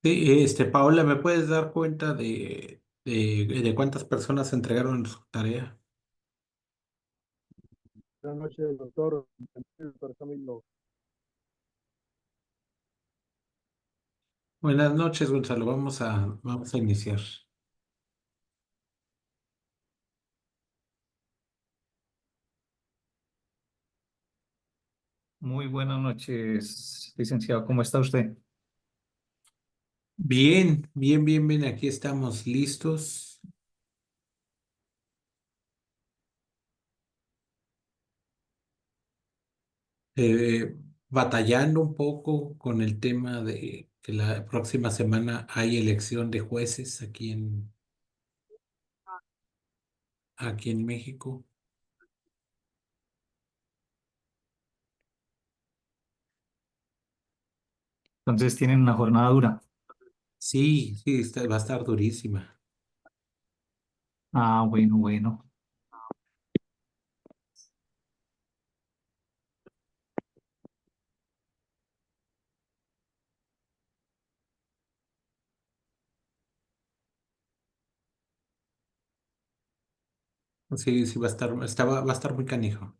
Sí, Paola, ¿me puedes dar cuenta de cuántas personas entregaron su tarea? Buenas noches, doctor Camilo. Buenas noches, Gonzalo. Vamos a iniciar. Muy buenas noches, licenciado. ¿Cómo está usted? Bien, bien, bien, bien. Aquí estamos listos. eh, Batallando un poco con el tema de que la próxima semana hay elección de jueces aquí en México. Entonces tienen una jornada dura. Sí, sí, va a estar durísima. Ah, bueno, bueno. Sí, sí, va a estar muy canijo.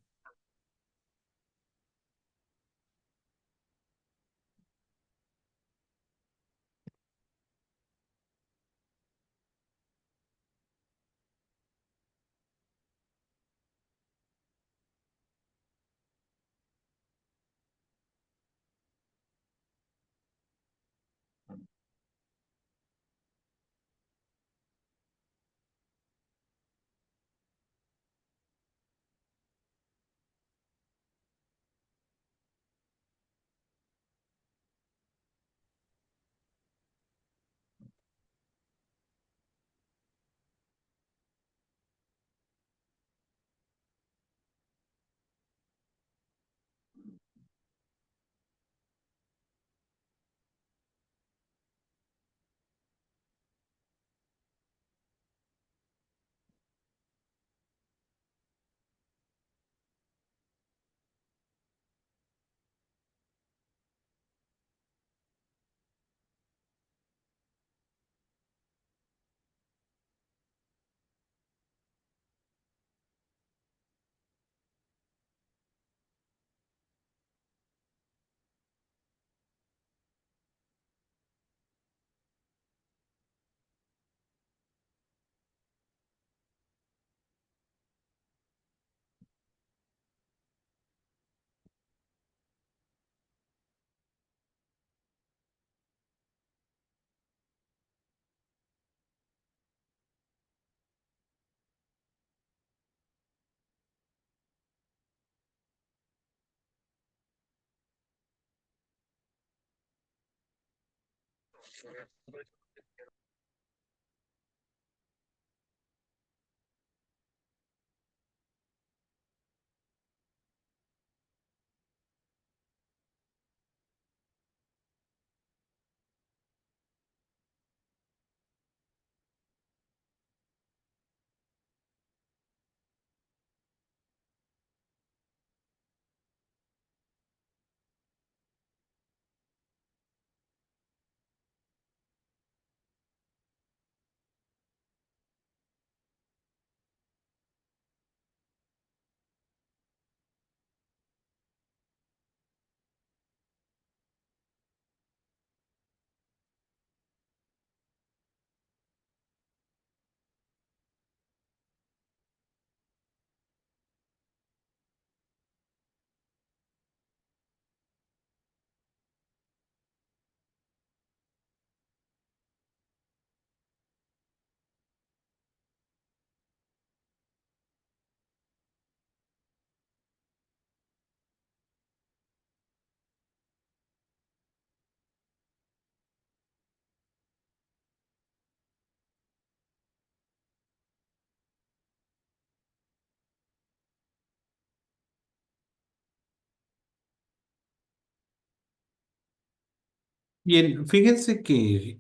Bien, fíjense que,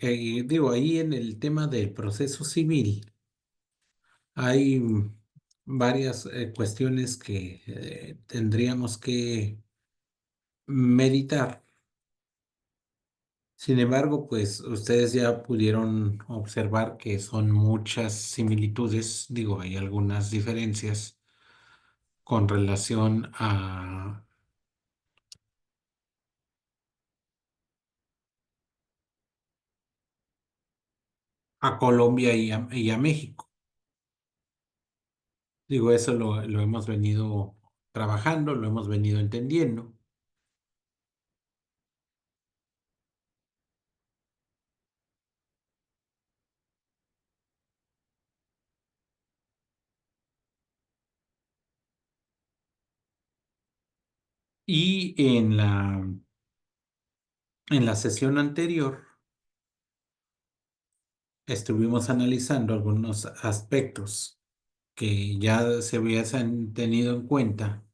digo, ahí en el tema del proceso civil hay varias cuestiones que tendríamos que meditar. Sin embargo, pues ustedes ya pudieron observar que son muchas similitudes, digo, hay algunas diferencias con relación a Colombia y a México. Digo, eso lo hemos venido trabajando, lo hemos venido entendiendo. Y en la sesión anterior estuvimos analizando algunos aspectos que ya se hubiesen tenido en cuenta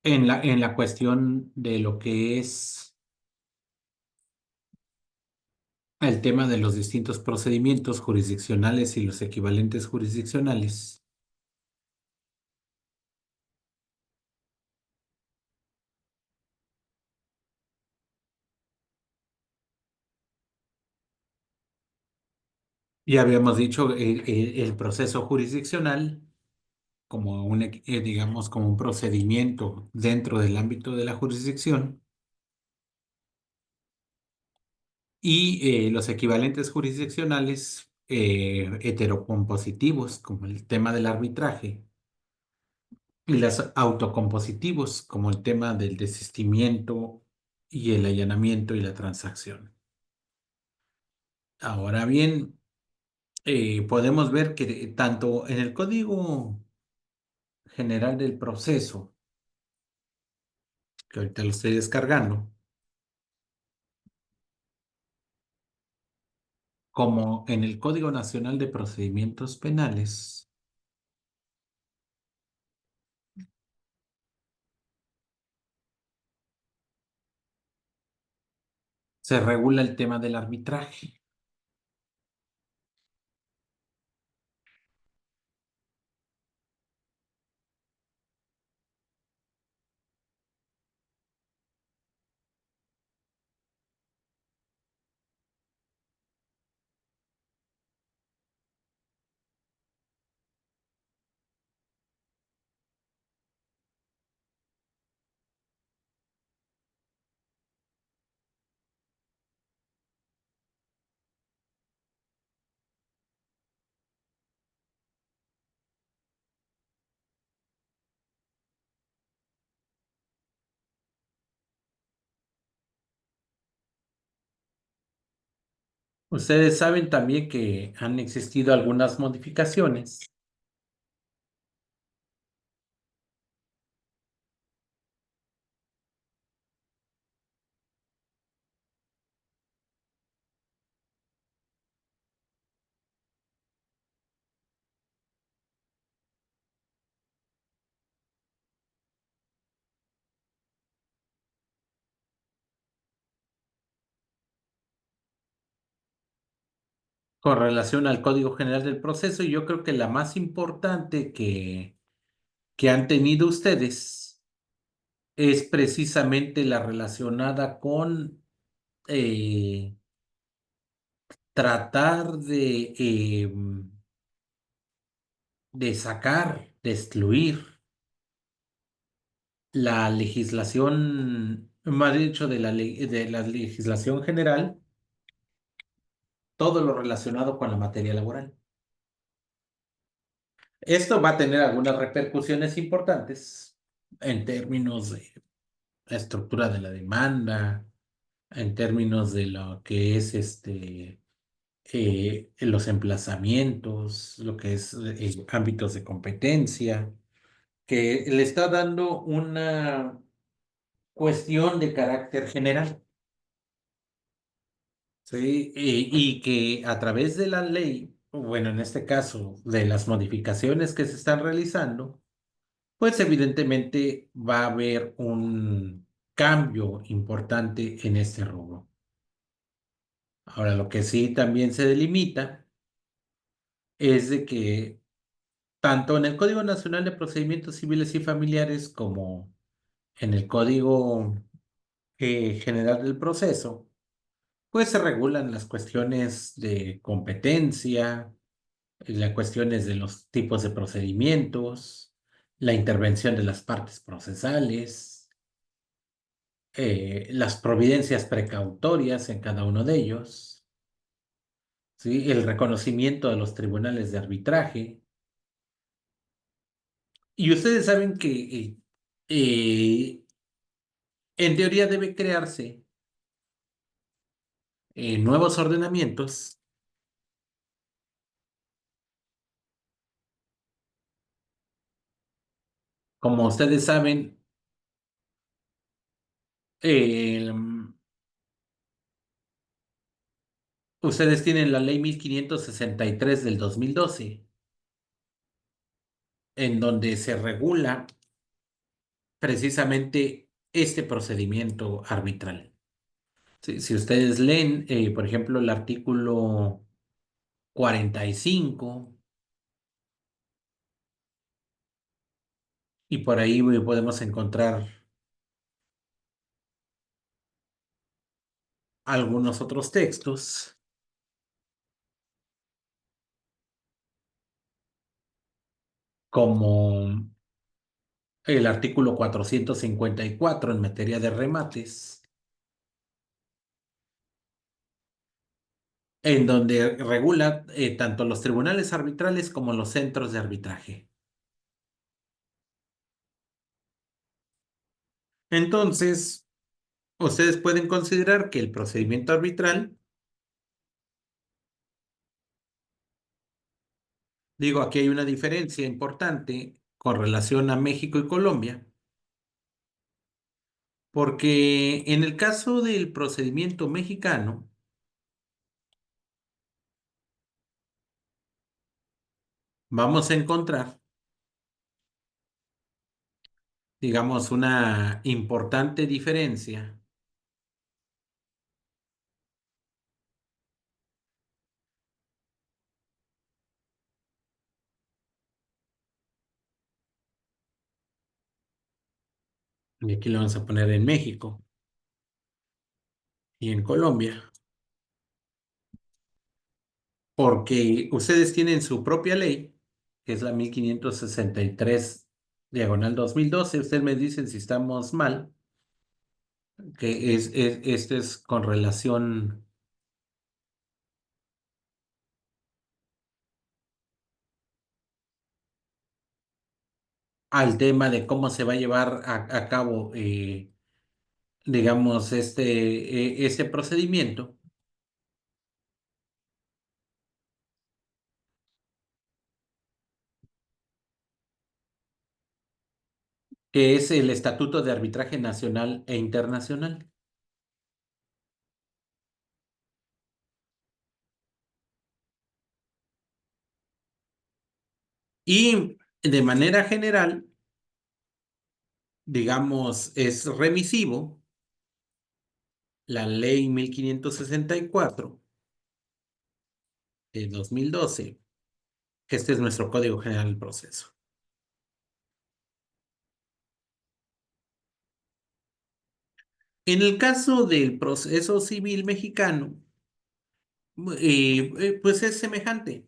en la cuestión de lo que es el tema de los distintos procedimientos jurisdiccionales y los equivalentes jurisdiccionales. Ya habíamos dicho el proceso jurisdiccional como digamos, como un procedimiento dentro del ámbito de la jurisdicción y los equivalentes jurisdiccionales heterocompositivos, como el tema del arbitraje, y los autocompositivos, como el tema del desistimiento y el allanamiento y la transacción. Ahora bien, podemos ver que tanto en el Código General del Proceso, que ahorita lo estoy descargando, como en el Código Nacional de Procedimientos Penales, se regula el tema del arbitraje. Ustedes saben también que han existido algunas modificaciones con relación al Código General del Proceso y yo creo que la más importante que han tenido ustedes es precisamente la relacionada con eh, tratar de sacar, de excluir la legislación, más dicho, de la legislación general, todo lo relacionado con la materia laboral. Esto va a tener algunas repercusiones importantes en términos de la estructura de la demanda, en términos de lo que es los emplazamientos, lo que es ámbitos de competencia, que le está dando una cuestión de carácter general. Sí, y que a través de la ley, bueno, en este caso, de las modificaciones que se están realizando, pues evidentemente va a haber un cambio importante en este rubro. Ahora, lo que sí también se delimita es de que tanto en el Código Nacional de Procedimientos Civiles y Familiares como en el Código General del Proceso, pues se regulan las cuestiones de competencia, las cuestiones de los tipos de procedimientos, la intervención de las partes procesales, las providencias precautorias en cada uno de ellos, ¿sí? El reconocimiento de los tribunales de arbitraje. Y ustedes saben que eh, en teoría debe crearse nuevos ordenamientos. Como ustedes saben, eh, ustedes tienen la ley 1563 del 2012, en donde se regula precisamente este procedimiento arbitral. Si ustedes leen, por ejemplo, el artículo 45, y por ahí podemos encontrar algunos otros textos, como el artículo 454 en materia de remates, en donde regula tanto los tribunales arbitrales como los centros de arbitraje. Entonces, ustedes pueden considerar que el procedimiento arbitral, digo, aquí hay una diferencia importante con relación a México y Colombia, porque en el caso del procedimiento mexicano, vamos a encontrar, digamos, una importante diferencia y aquí lo vamos a poner en México y en Colombia, porque ustedes tienen su propia ley, que es la 1563 diagonal 2012. Ustedes me dicen si estamos mal, que este es con relación al tema de cómo se va a llevar a cabo, digamos, este procedimiento, que es el Estatuto de Arbitraje Nacional e Internacional. Y de manera general, digamos, es remisivo la ley 1564 de 2012, que este es nuestro Código General del Proceso. En el caso del proceso civil mexicano, pues es semejante,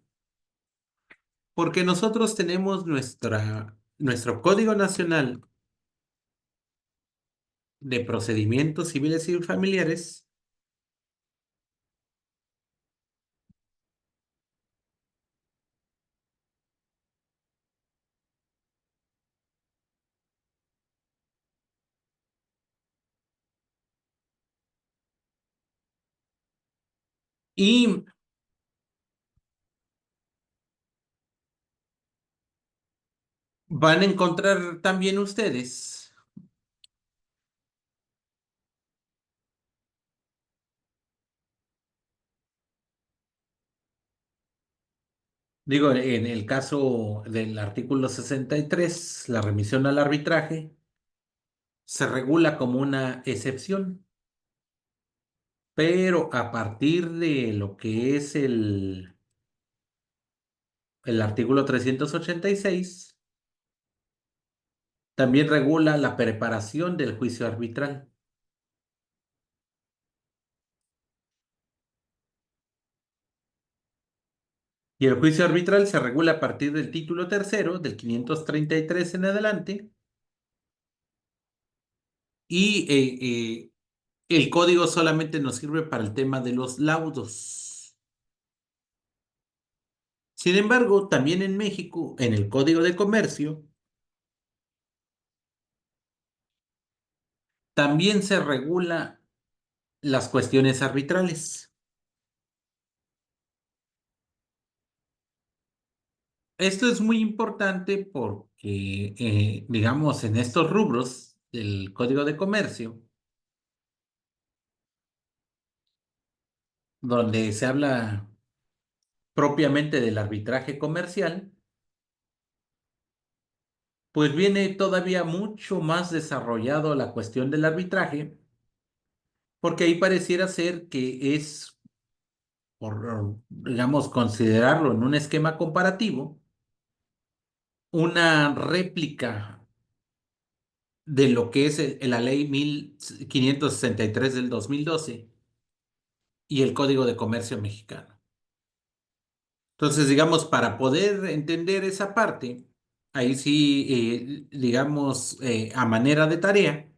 porque nosotros tenemos nuestro Código Nacional de Procedimientos Civiles y Familiares, y van a encontrar también ustedes Digo, en el caso del artículo 63, la remisión al arbitraje se regula como una excepción, pero a partir de lo que es el artículo 386, también regula la preparación del juicio arbitral. Y el juicio arbitral se regula a partir del título tercero, del 533 en adelante, y el código solamente nos sirve para el tema de los laudos. Sin embargo, también en México, en el Código de Comercio, también se regula las cuestiones arbitrales. Esto es muy importante porque, digamos, en estos rubros del Código de Comercio, donde se habla propiamente del arbitraje comercial, pues viene todavía mucho más desarrollado la cuestión del arbitraje, porque ahí pareciera ser que es, por, digamos, considerarlo en un esquema comparativo, una réplica de lo que es la ley 1563 del 2012 y el Código de Comercio mexicano. Entonces, digamos, para poder entender esa parte, ahí sí, digamos, a manera de tarea,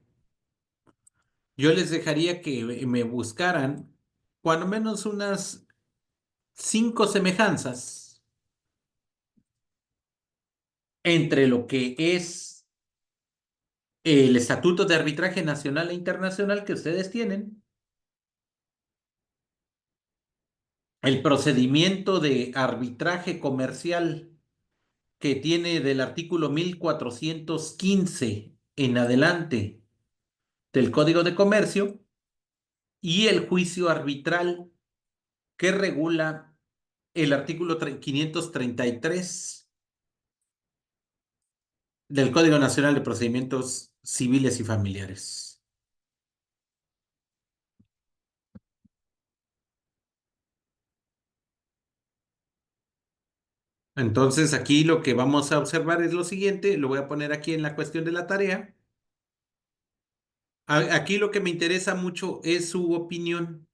yo les dejaría que me buscaran cuando menos unas 5 semejanzas entre lo que es el Estatuto de Arbitraje Nacional e Internacional que ustedes tienen, el procedimiento de arbitraje comercial que tiene del artículo 1415 en adelante del Código de Comercio y el juicio arbitral que regula el artículo 533 del Código Nacional de Procedimientos Civiles y Familiares. Entonces, aquí lo que vamos a observar es lo siguiente, lo voy a poner aquí en la cuestión de la tarea. Aquí lo que me interesa mucho es su opinión.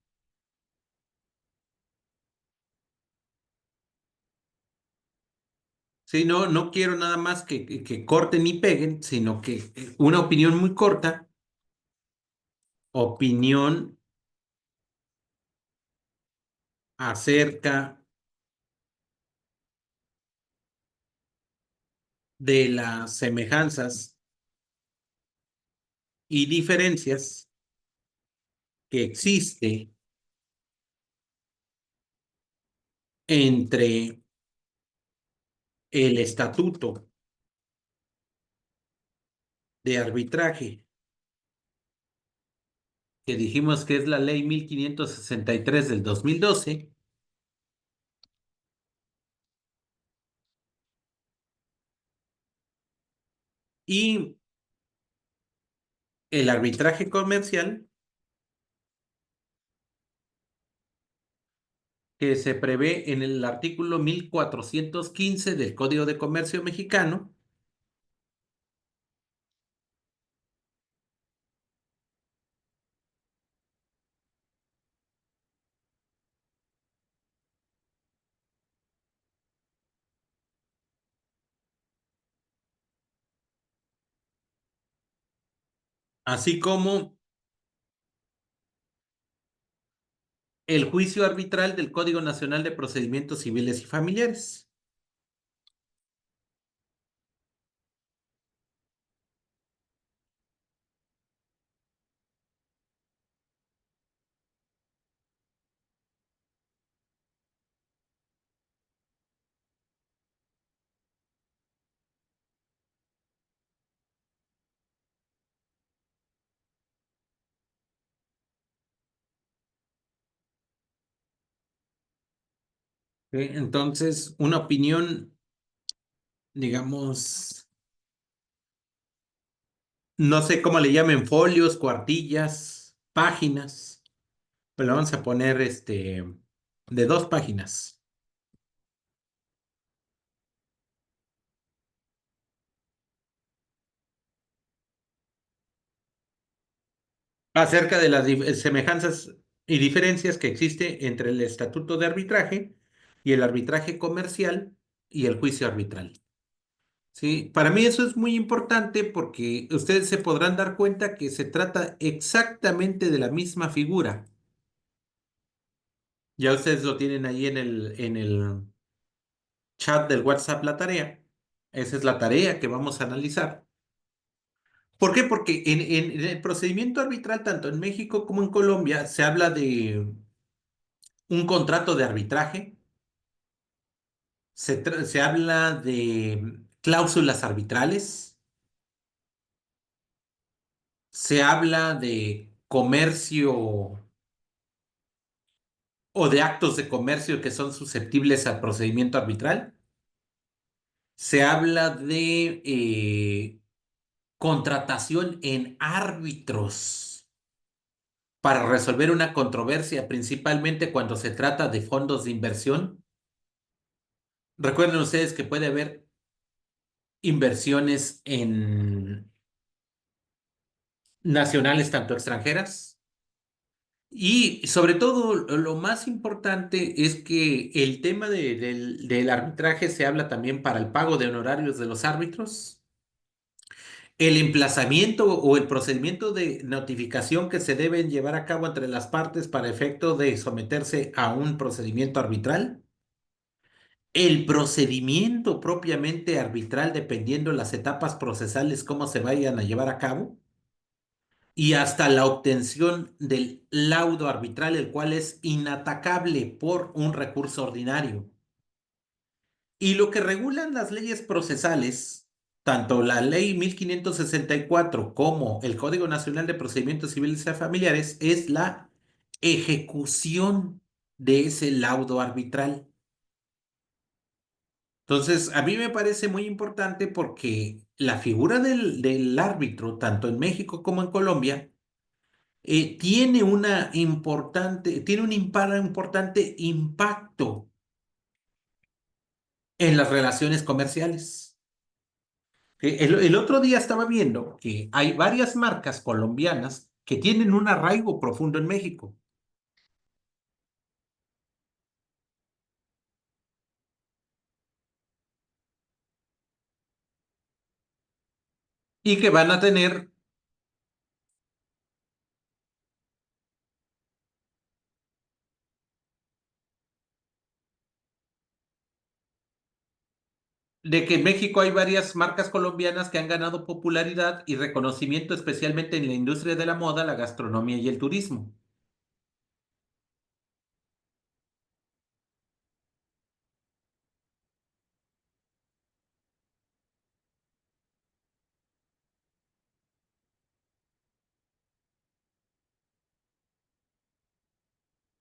Sí, no, no quiero nada más que corten y peguen, sino que una opinión muy corta, opinión acerca de las semejanzas y diferencias que existe entre el estatuto de arbitraje, que dijimos que es la ley 1563 del 2012, y el arbitraje comercial que se prevé en el artículo 1415 del Código de Comercio mexicano. Así como el juicio arbitral del Código Nacional de Procedimientos Civiles y Familiares. Entonces, una opinión, digamos, no sé cómo le llamen, folios, cuartillas, páginas, pero le vamos a poner de 2 páginas. Acerca de las semejanzas y diferencias que existe entre el estatuto de arbitraje y el arbitraje comercial y el juicio arbitral. Sí, para mí eso es muy importante porque ustedes se podrán dar cuenta que se trata exactamente de la misma figura. Ya ustedes lo tienen ahí en el chat del WhatsApp la tarea. Esa es la tarea que vamos a analizar. ¿Por qué? Porque en el procedimiento arbitral, tanto en México como en Colombia, se habla de un contrato de arbitraje, se habla de cláusulas arbitrales, se habla de comercio o de actos de comercio que son susceptibles al procedimiento arbitral, se habla de contratación en árbitros para resolver una controversia, principalmente cuando se trata de fondos de inversión. Recuerden ustedes que puede haber inversiones en nacionales, tanto extranjeras. Y sobre todo, lo más importante es que el tema del arbitraje se habla también para el pago de honorarios de los árbitros, el emplazamiento o el procedimiento de notificación que se deben llevar a cabo entre las partes para efecto de someterse a un procedimiento arbitral, el procedimiento propiamente arbitral dependiendo las etapas procesales, cómo se vayan a llevar a cabo y hasta la obtención del laudo arbitral, el cual es inatacable por un recurso ordinario. Y lo que regulan las leyes procesales, tanto la Ley 1564 como el Código Nacional de Procedimientos Civiles y Familiares, es la ejecución de ese laudo arbitral. Entonces, a mí me parece muy importante porque la figura del árbitro, tanto en México como en Colombia, tiene un importante impacto en las relaciones comerciales. El otro día estaba viendo que hay varias marcas colombianas que tienen un arraigo profundo en México y que van a tener, de que en México hay varias marcas colombianas que han ganado popularidad y reconocimiento, especialmente en la industria de la moda, la gastronomía y el turismo.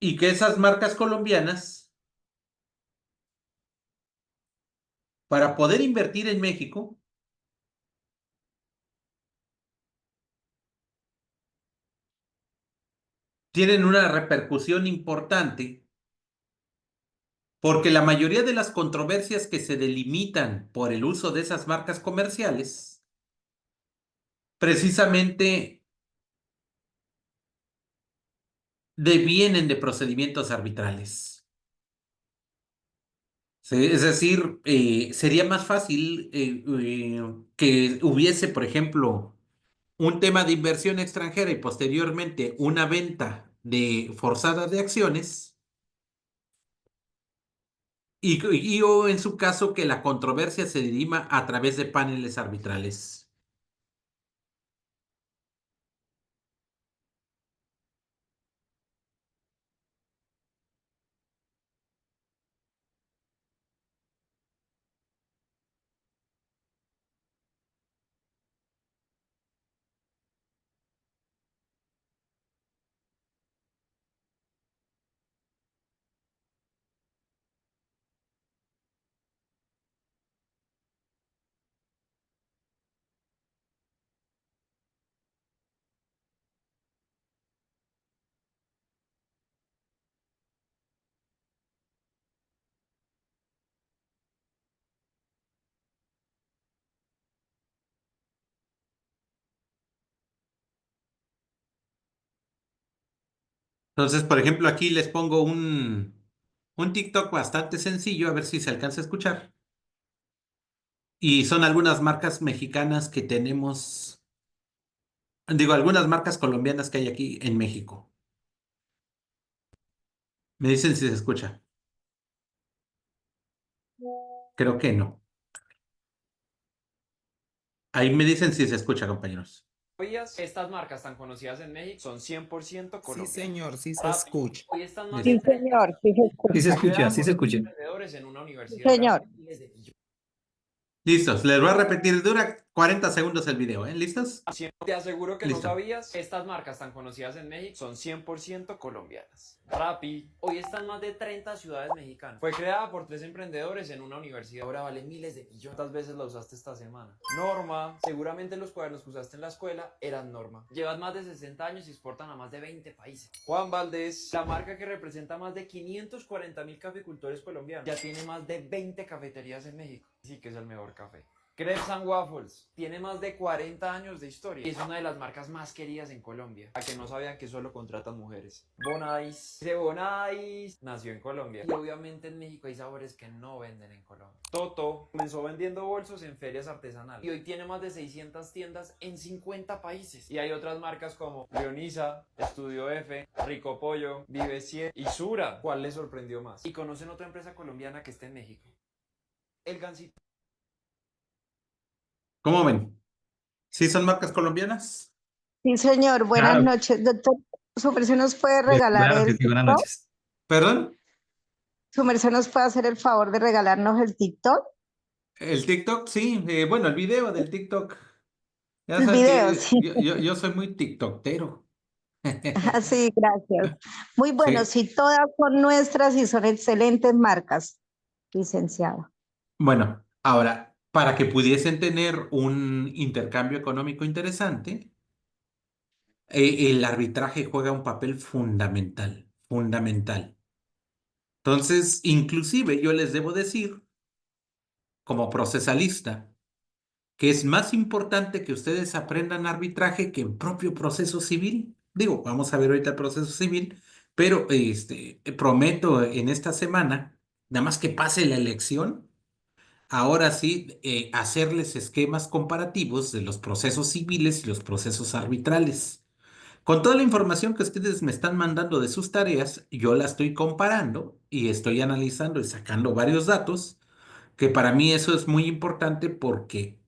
Y que esas marcas colombianas, para poder invertir en México, tienen una repercusión importante porque la mayoría de las controversias que se delimitan por el uso de esas marcas comerciales precisamente devienen de procedimientos arbitrales. Sí, es decir, sería más fácil que hubiese, por ejemplo, un tema de inversión extranjera y posteriormente una venta de forzada de acciones o en su caso que la controversia se dirima a través de paneles arbitrales. Entonces, por ejemplo, aquí les pongo un TikTok bastante sencillo, a ver si se alcanza a escuchar. Y son algunas marcas mexicanas que tenemos, digo, algunas marcas colombianas que hay aquí en México. Me dicen si se escucha. Creo que no. Ahí me dicen si se escucha, compañeros. Estas marcas tan conocidas en México son 100% Sí, colombianas. señor, sí se Rappi, escucha. hoy están más Listo. de Sí, 30 señor, sí se escucha. Sí se escucha, sí por se escucha. emprendedores en una Sí, universidad. señor. Miles de millones. Listos. Les voy a repetir, dura 40 segundos el video, ¿eh? ¿Listos? Te aseguro que Listo. no sabías, estas marcas tan conocidas en México son 100% colombianas. Rappi, hoy está en más de 30 ciudades mexicanas. Fue creada por 3 emprendedores en una universidad. Ahora vale miles de millones. ¿Cuántas veces la usaste esta semana? Norma, seguramente los cuadernos que usaste en la escuela eran Norma. Llevas más de 60 años y exportan a más de 20 países. Juan Valdez, la marca que representa más de 540.000 caficultores colombianos, ya tiene más de 20 cafeterías en México. Sí que es el mejor café. Crepes and Waffles tiene más de 40 años de historia y es una de las marcas más queridas en Colombia. A que no sabían que solo contratan mujeres. Bonais, de Bonais, nació en Colombia. Y obviamente en México hay sabores que no venden en Colombia. Toto comenzó vendiendo bolsos en ferias artesanales y hoy tiene más de 600 tiendas en 50 países. Y hay otras marcas como Leonisa, Estudio F, Rico Pollo, Vive 100 y Sura. ¿Cuál les sorprendió más? ¿Y conocen otra empresa colombiana que esté en México? El Gansito. ¿Cómo ven? ¿Sí son marcas colombianas? Sí, señor. Buenas Claro, noches, doctor. ¿Su merced nos puede regalar claro que el sí, buenas TikTok? noches. ¿Perdón? ¿Su merced nos puede hacer el favor de regalarnos el TikTok? El TikTok, sí. Bueno, el video del TikTok. Ya El saben video, que sí. yo soy muy tiktokero. Sí, gracias. Muy bueno, Sí. sí, todas son nuestras y son excelentes marcas, licenciado. Bueno, ahora, para que pudiesen tener un intercambio económico interesante, el arbitraje juega un papel fundamental, fundamental. Entonces, inclusive yo les debo decir, como procesalista, que es más importante que ustedes aprendan arbitraje que el propio proceso civil. Digo, vamos a ver ahorita el proceso civil, pero prometo en esta semana, nada más que pase la elección, ahora sí, hacerles esquemas comparativos de los procesos civiles y los procesos arbitrales. Con toda la información que ustedes me están mandando de sus tareas, yo la estoy comparando y estoy analizando y sacando varios datos, que para mí eso es muy importante porque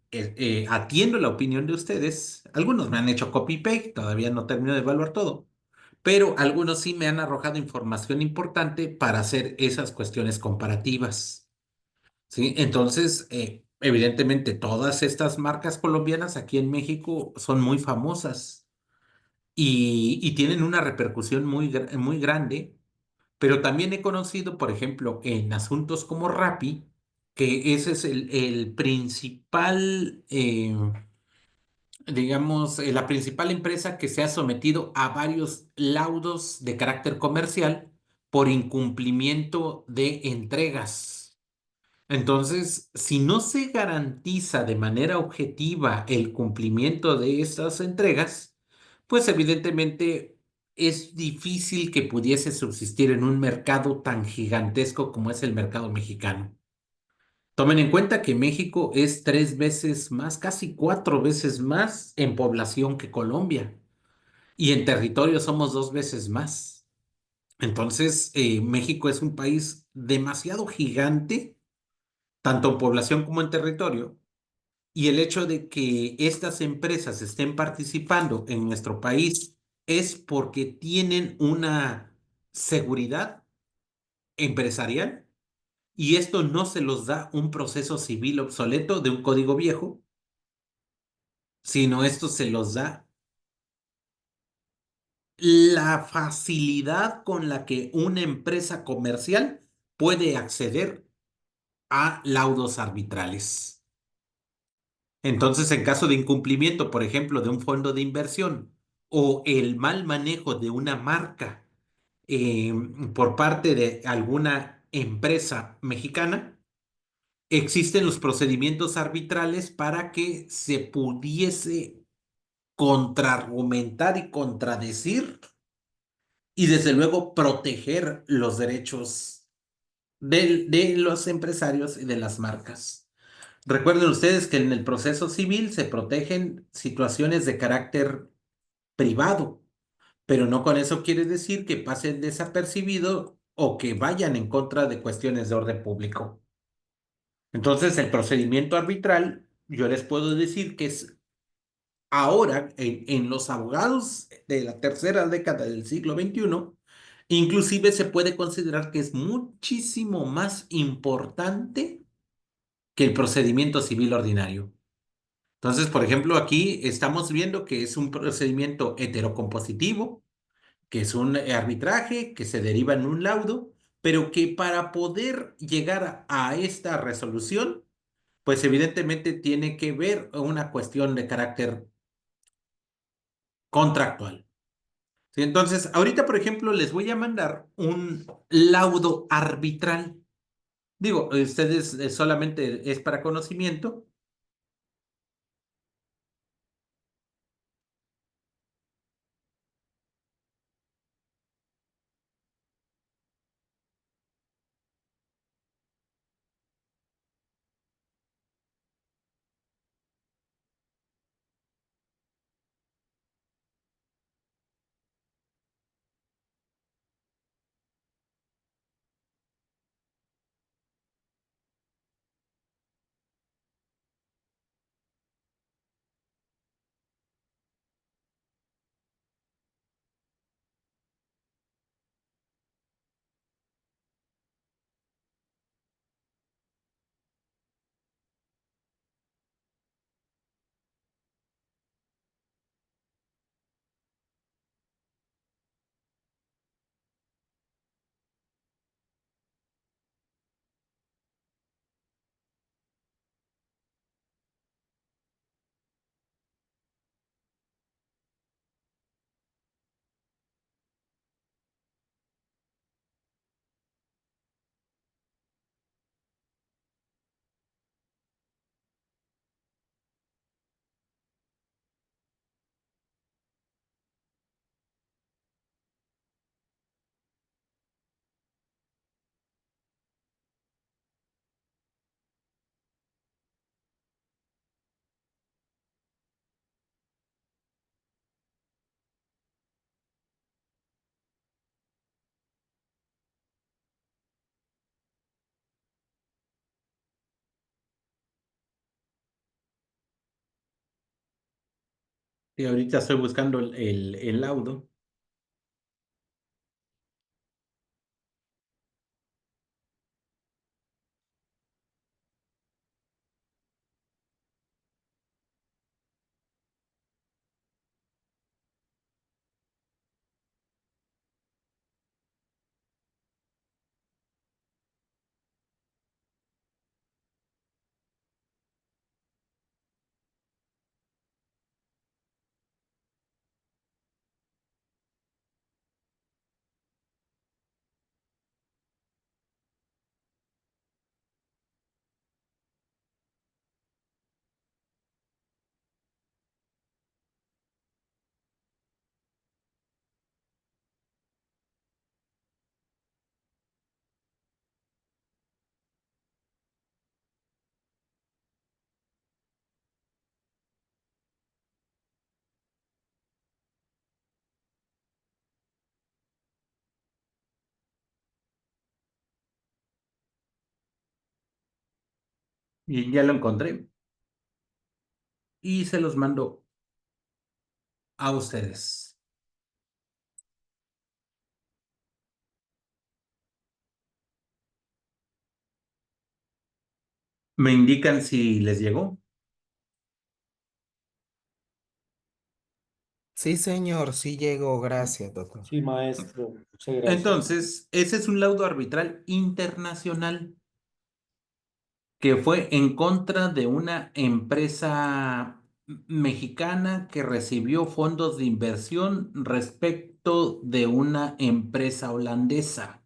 atiendo la opinión de ustedes. Algunos me han hecho copy-paste, todavía no termino de evaluar todo, pero algunos sí me han arrojado información importante para hacer esas cuestiones comparativas. ¿Sí? Entonces, evidentemente, todas estas marcas colombianas aquí en México son muy famosas y tienen una repercusión muy grande, pero también he conocido, por ejemplo, en asuntos como Rappi, que ese es el principal, digamos, la principal empresa que se ha sometido a varios laudos de carácter comercial por incumplimiento de entregas. Entonces, si no se garantiza de manera objetiva el cumplimiento de estas entregas, pues evidentemente es difícil que pudiese subsistir en un mercado tan gigantesco como es el mercado mexicano. Tomen en cuenta que México es 3 veces más, casi 4 veces más en población que Colombia y en territorio somos 2 veces más. Entonces, México es un país demasiado gigante tanto en población como en territorio, y el hecho de que estas empresas estén participando en nuestro país es porque tienen una seguridad empresarial y esto no se los da un proceso civil obsoleto de un código viejo, sino esto se los da la facilidad con la que una empresa comercial puede acceder a laudos arbitrales. Entonces, en caso de incumplimiento, por ejemplo, de un fondo de inversión o el mal manejo de una marca eh, por parte de alguna empresa mexicana, existen los procedimientos arbitrales para que se pudiese contraargumentar y contradecir y desde luego proteger los derechos de los empresarios y de las marcas. Recuerden ustedes que en el proceso civil se protegen situaciones de carácter privado, pero no con eso quiere decir que pasen desapercibido o que vayan en contra de cuestiones de orden público. Entonces, el procedimiento arbitral, yo les puedo decir que es ahora en los abogados de la tercera década del siglo XXI, inclusive se puede considerar que es muchísimo más importante que el procedimiento civil ordinario. Entonces, por ejemplo, aquí estamos viendo que es un procedimiento heterocompositivo, que es un arbitraje que se deriva en un laudo, pero que para poder llegar a esta resolución, pues evidentemente tiene que ver una cuestión de carácter contractual. ¿Sí? Entonces, ahorita, por ejemplo, les voy a mandar un laudo arbitral. Digo, ustedes solamente es para conocimiento. Y ahorita estoy buscando el laudo. Y ya lo encontré. Y se los mando a ustedes. ¿Me indican si les llegó? Sí, señor, sí llegó, gracias, doctor. Sí, maestro, muchas gracias. Entonces, ese es un laudo arbitral internacional que fue en contra de una empresa mexicana que recibió fondos de inversión respecto de una empresa holandesa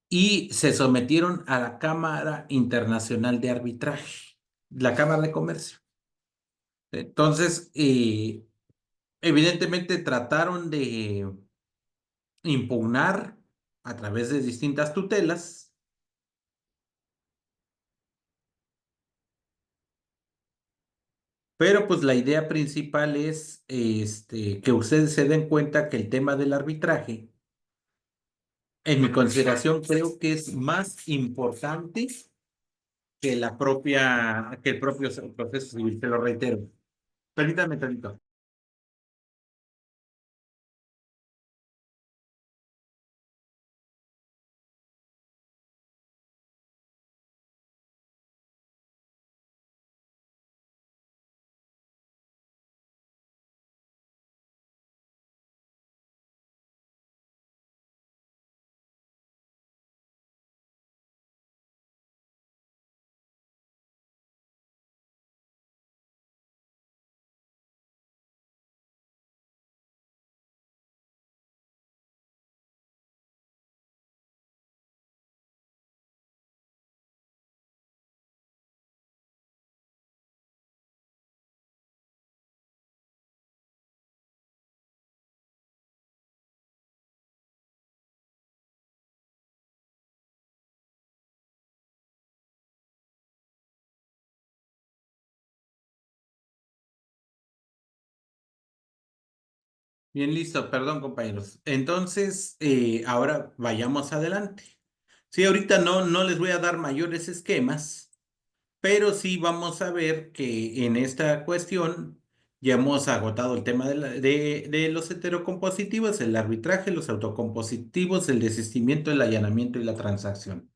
y se sometieron a la Cámara Internacional de Arbitraje, la Cámara de Comercio. Entonces, evidentemente trataron de impugnar a través de distintas tutelas. Pero pues la idea principal es que ustedes se den cuenta que el tema del arbitraje, en mi consideración, creo que es más importante que que el propio proceso civil, te lo reitero. Permítame tantito. Bien, listo, perdón, compañeros. Entonces, ahora vayamos adelante. Sí, ahorita no les voy a dar mayores esquemas, pero sí vamos a ver que en esta cuestión ya hemos agotado el tema de los heterocompositivos, el arbitraje, los autocompositivos, el desistimiento, el allanamiento y la transacción.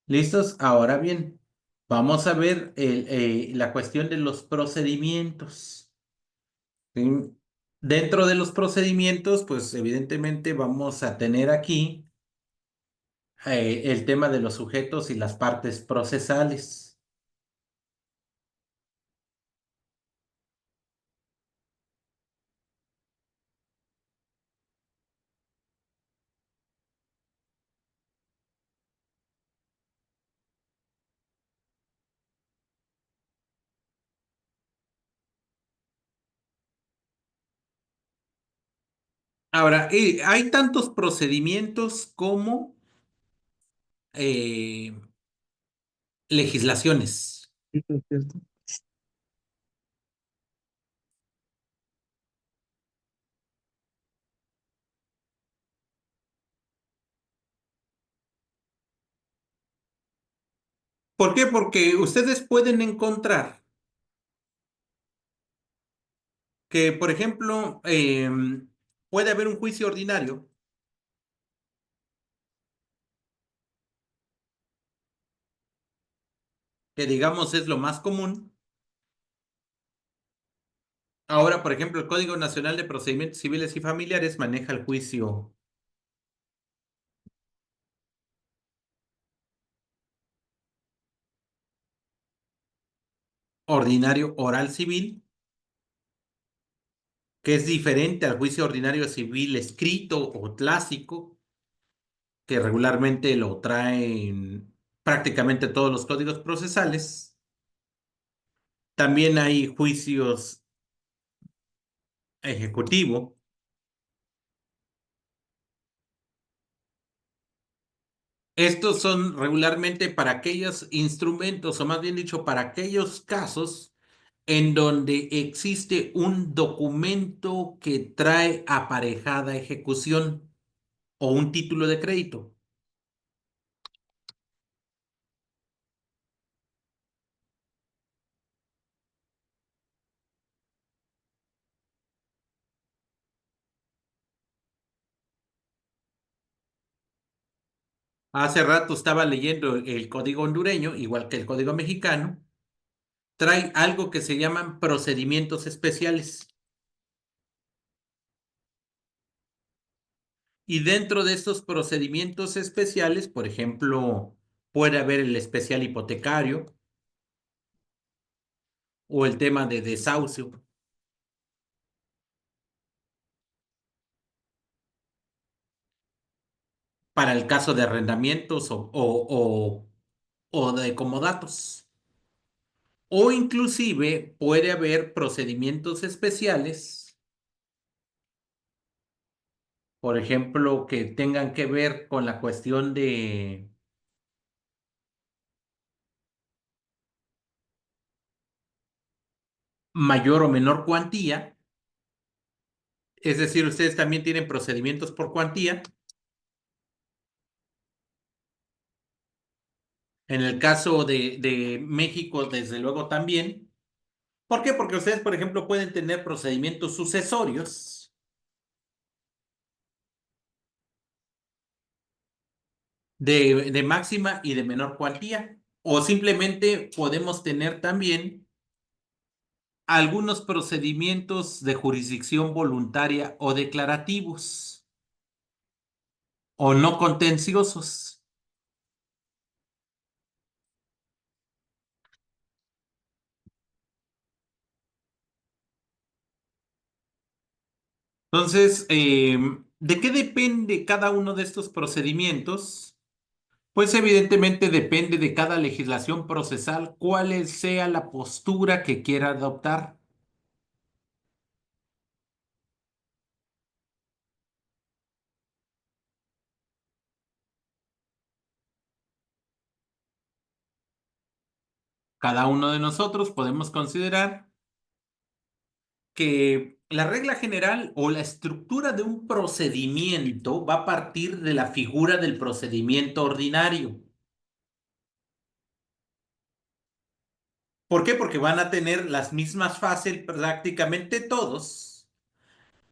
¿Listos? Ahora bien, vamos a ver la cuestión de los procedimientos. ¿Sí? Dentro de los procedimientos, pues evidentemente vamos a tener aquí el tema de los sujetos y las partes procesales. Ahora, hay tantos procedimientos como eh, legislaciones. Cierto, cierto. ¿Por qué? Porque ustedes pueden encontrar que, por ejemplo, puede haber un juicio ordinario, que digamos es lo más común. Ahora, por ejemplo, el Código Nacional de Procedimientos Civiles y Familiares maneja el juicio ordinario oral civil, que es diferente al juicio ordinario civil escrito o clásico, que regularmente lo traen prácticamente todos los códigos procesales. También hay juicios ejecutivo. Estos son regularmente para aquellos instrumentos, o más bien dicho, para aquellos casos en donde existe un documento que trae aparejada ejecución o un título de crédito. Hace rato estaba leyendo el código hondureño, igual que el código mexicano, trae algo que se llaman procedimientos especiales. Y dentro de estos procedimientos especiales, por ejemplo, puede haber el especial hipotecario o el tema de desahucio para el caso de arrendamientos o de comodatos. O inclusive puede haber procedimientos especiales por ejemplo, que tengan que ver con la cuestión de mayor o menor cuantía. Es decir, ustedes también tienen procedimientos por cuantía. En el caso de México, desde luego también. ¿Por qué? Porque ustedes, por ejemplo, pueden tener procedimientos sucesorios de máxima y de menor cuantía. O simplemente podemos tener también algunos procedimientos de jurisdicción voluntaria o declarativos o no contenciosos. Entonces, ¿de qué depende cada uno de estos procedimientos? Pues evidentemente depende de cada legislación procesal cuál sea la postura que quiera adoptar. Cada uno de nosotros podemos considerar que la regla general o la estructura de un procedimiento va a partir de la figura del procedimiento ordinario. ¿Por qué? Porque van a tener las mismas fases prácticamente todos,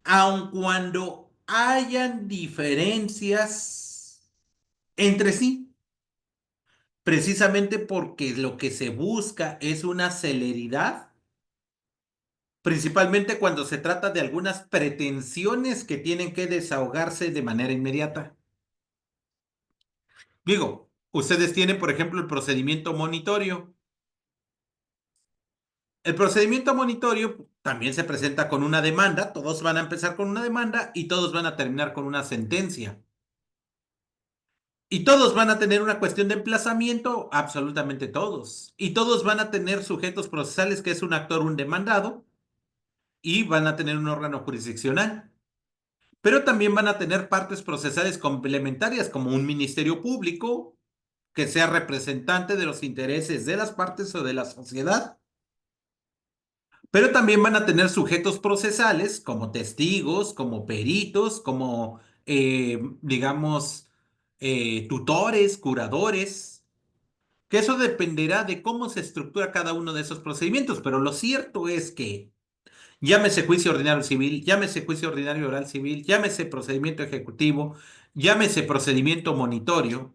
aun cuando hayan diferencias entre sí, precisamente porque lo que se busca es una celeridad, principalmente cuando se trata de algunas pretensiones que tienen que desahogarse de manera inmediata. Digo, ustedes tienen, por ejemplo, el procedimiento monitorio. El procedimiento monitorio también se presenta con una demanda, todos van a empezar con una demanda y todos van a terminar con una sentencia. Y todos van a tener una cuestión de emplazamiento, absolutamente todos. Y todos van a tener sujetos procesales, que es un actor, un demandado, y van a tener un órgano jurisdiccional. Pero también van a tener partes procesales complementarias, como un ministerio público, que sea representante de los intereses de las partes o de la sociedad. Pero también van a tener sujetos procesales como testigos, como peritos, como, digamos, tutores, curadores, que eso dependerá de cómo se estructura cada uno de esos procedimientos. Pero lo cierto es que llámese juicio ordinario civil, llámese juicio ordinario oral civil, llámese procedimiento ejecutivo, llámese procedimiento monitorio,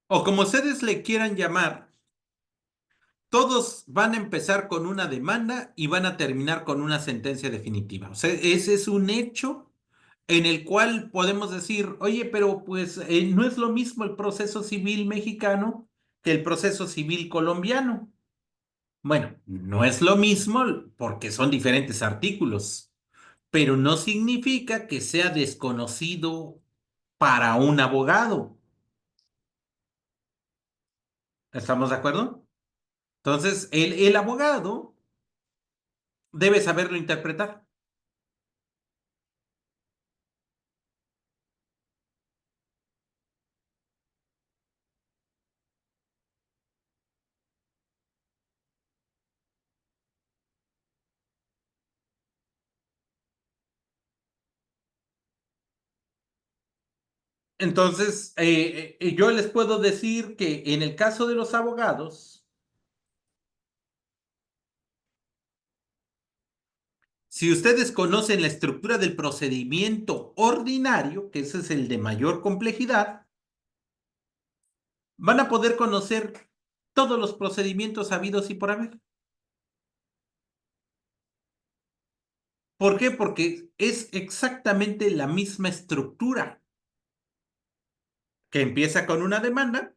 o como ustedes le quieran llamar. Todos van a empezar con una demanda y van a terminar con una sentencia definitiva. O sea, ese es un hecho en el cual podemos decir, oye, pero pues no es lo mismo el proceso civil mexicano que el proceso civil colombiano. Bueno, no es lo mismo porque son diferentes artículos, pero no significa que sea desconocido para un abogado. ¿Estamos de acuerdo? Entonces, el abogado debe saberlo interpretar. Entonces, yo les puedo decir que en el caso de los abogados, si ustedes conocen la estructura del procedimiento ordinario, que ese es el de mayor complejidad, van a poder conocer todos los procedimientos habidos y por haber. ¿Por qué? Porque es exactamente la misma estructura que empieza con una demanda,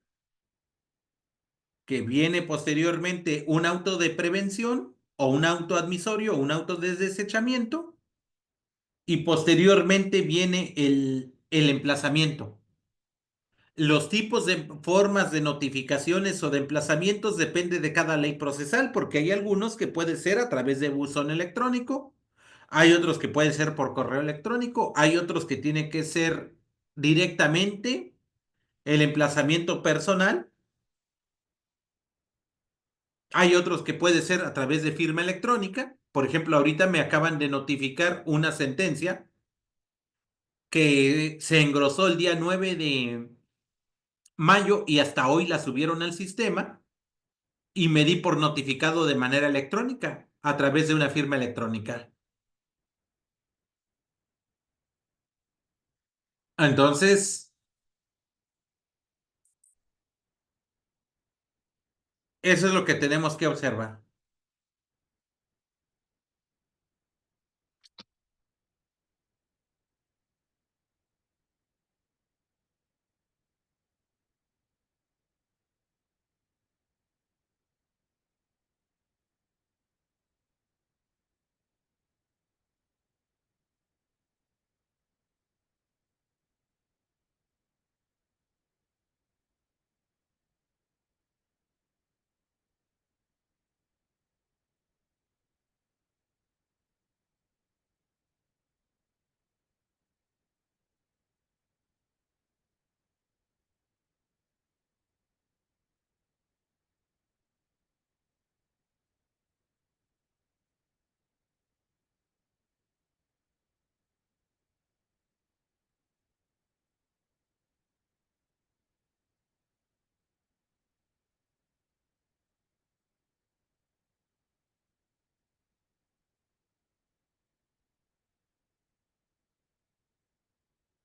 que viene posteriormente un auto de prevención o un auto admisorio o un auto de desechamiento y posteriormente viene el emplazamiento. los tipos de formas de notificaciones o de emplazamientos depende de cada ley procesal, porque hay algunos que puede ser a través de buzón electrónico, hay otros que pueden ser por correo electrónico, hay otros que tienen que ser directamente el emplazamiento personal, hay otros que puede ser a través de firma electrónica. Por ejemplo, ahorita me acaban de notificar una sentencia que se engrosó el día 9 de mayo y hasta hoy la subieron al sistema y me di por notificado de manera electrónica a través de una firma electrónica. Entonces, eso es lo que tenemos que observar.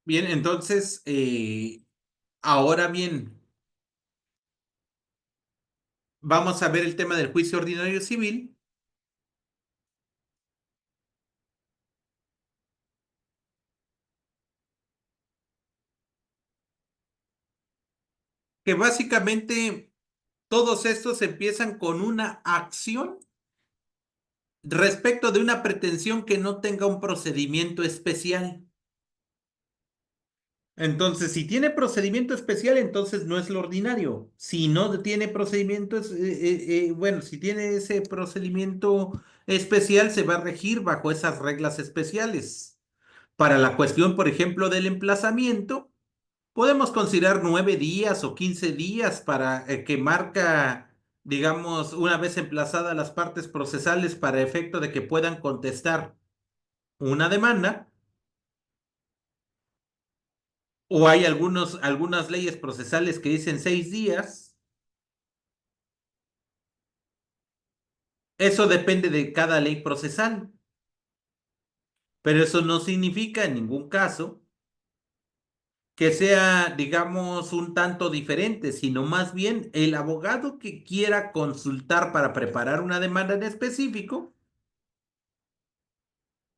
Bien, entonces, ahora bien, vamos a ver el tema del juicio ordinario civil, que básicamente todos estos empiezan con una acción respecto de una pretensión que no tenga un procedimiento especial. Entonces, si tiene procedimiento especial, entonces no es lo ordinario. Si no tiene procedimiento, bueno, si tiene ese procedimiento especial, se va a regir bajo esas reglas especiales. Para la cuestión, por ejemplo, del emplazamiento, podemos considerar 9 días o 15 días para que marca, digamos, una vez emplazadas las partes procesales para efecto de que puedan contestar una demanda. O hay algunas leyes procesales que dicen 6 días. Eso depende de cada ley procesal. Pero eso no significa en ningún caso que sea, digamos, un tanto diferente, sino más bien el abogado que quiera consultar para preparar una demanda en específico,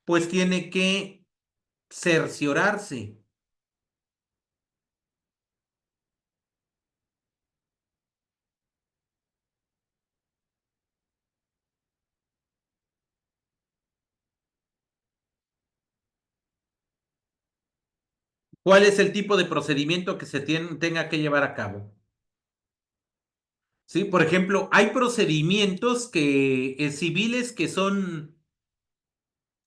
pues tiene que cerciorarse. ¿Cuál es el tipo de procedimiento que se tenga que llevar a cabo? Sí, por ejemplo, hay procedimientos civiles que son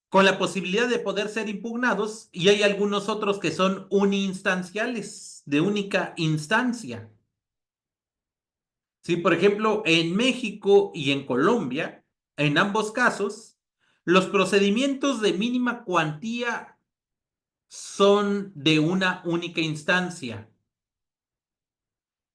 con la posibilidad de poder ser impugnados y hay algunos otros que son uninstanciales, de única instancia. Sí, por ejemplo, en México y en Colombia, en ambos casos, los procedimientos de mínima cuantía son de una única instancia.